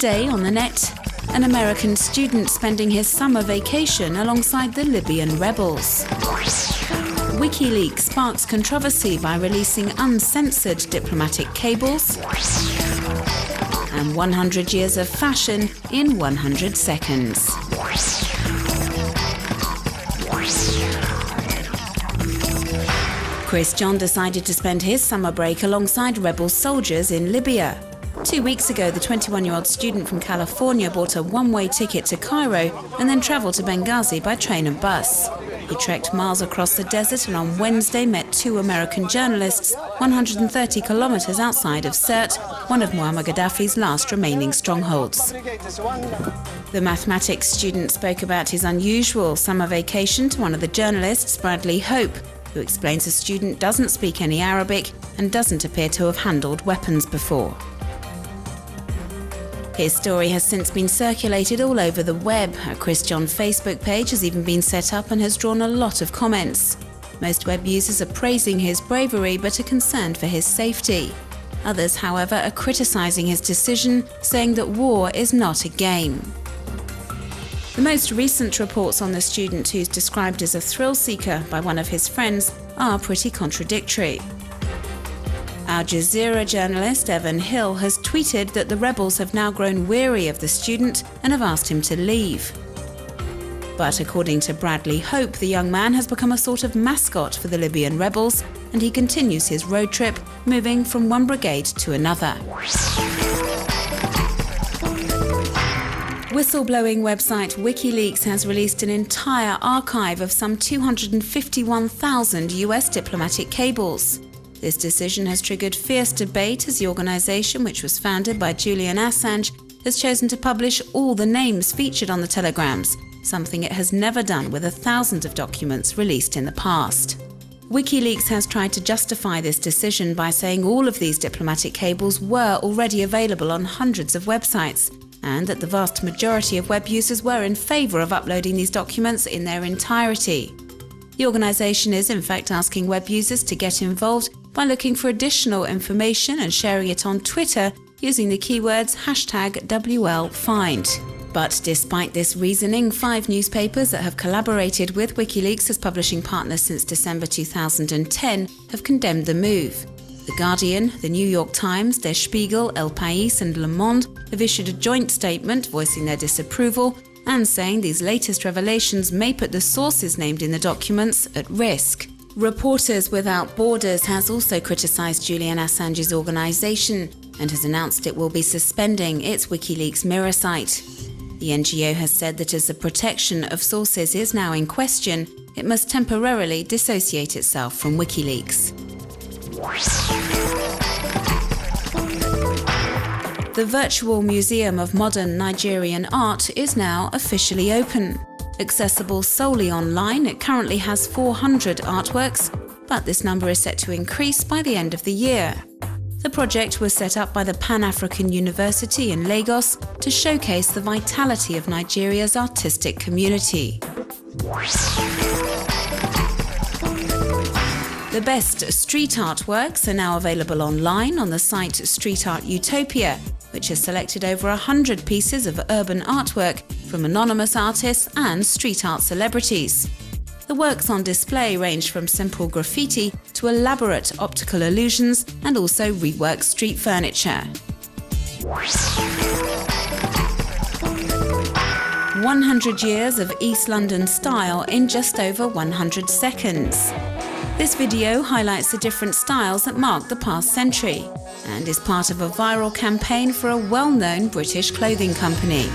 Today on the net, an American student spending his summer vacation alongside the Libyan rebels. WikiLeaks sparks controversy by releasing uncensored diplomatic cables. And 100 years of fashion in 100 seconds. Chris John decided to spend his summer break alongside rebel soldiers in Libya. 2 weeks ago, the 21-year-old student from California bought a one-way ticket to Cairo and then travelled to Benghazi by train and bus. He trekked miles across the desert and on Wednesday met two American journalists 130 kilometres outside of Sirte, one of Muammar Gaddafi's last remaining strongholds. The mathematics student spoke about his unusual summer vacation to one of the journalists, Bradley Hope, who explains the student doesn't speak any Arabic and doesn't appear to have handled weapons before. His story has since been circulated all over the web. A Chris John Facebook page has even been set up and has drawn a lot of comments. Most web users are praising his bravery but are concerned for his safety. Others, however, are criticising his decision, saying that war is not a game. The most recent reports on the student, who's described as a thrill seeker by one of his friends, are pretty contradictory. Al Jazeera journalist Evan Hill has tweeted that the rebels have now grown weary of the student and have asked him to leave. But according to Bradley Hope, the young man has become a sort of mascot for the Libyan rebels, and he continues his road trip, moving from one brigade to another. Whistleblowing website WikiLeaks has released an entire archive of some 251,000 US diplomatic cables. This decision has triggered fierce debate as the organisation, which was founded by Julian Assange, has chosen to publish all the names featured on the telegrams, something it has never done with the thousands of documents released in the past. WikiLeaks has tried to justify this decision by saying all of these diplomatic cables were already available on hundreds of websites, and that the vast majority of web users were in favour of uploading these documents in their entirety. The organisation is in fact asking web users to get involved by looking for additional information and sharing it on Twitter using the keywords #WLFind. But despite this reasoning, 5 newspapers that have collaborated with WikiLeaks as publishing partners since December 2010 have condemned the move. The Guardian, the New York Times, Der Spiegel, El País and Le Monde have issued a joint statement voicing their disapproval and saying these latest revelations may put the sources named in the documents at risk. Reporters Without Borders has also criticised Julian Assange's organisation and has announced it will be suspending its WikiLeaks mirror site. The NGO has said that as the protection of sources is now in question, it must temporarily dissociate itself from WikiLeaks. The Virtual Museum of Modern Nigerian Art is now officially open. Accessible solely online, it currently has 400 artworks, but this number is set to increase by the end of the year. The project was set up by the Pan-African University in Lagos to showcase the vitality of Nigeria's artistic community. The best street artworks are now available online on the site Street Art Utopia, which has selected over 100 pieces of urban artwork from anonymous artists and street art celebrities. The works on display range from simple graffiti to elaborate optical illusions and also reworked street furniture. 100 years of East London style in just over 100 seconds. This video highlights the different styles that marked the past century and is part of a viral campaign for a well-known British clothing company.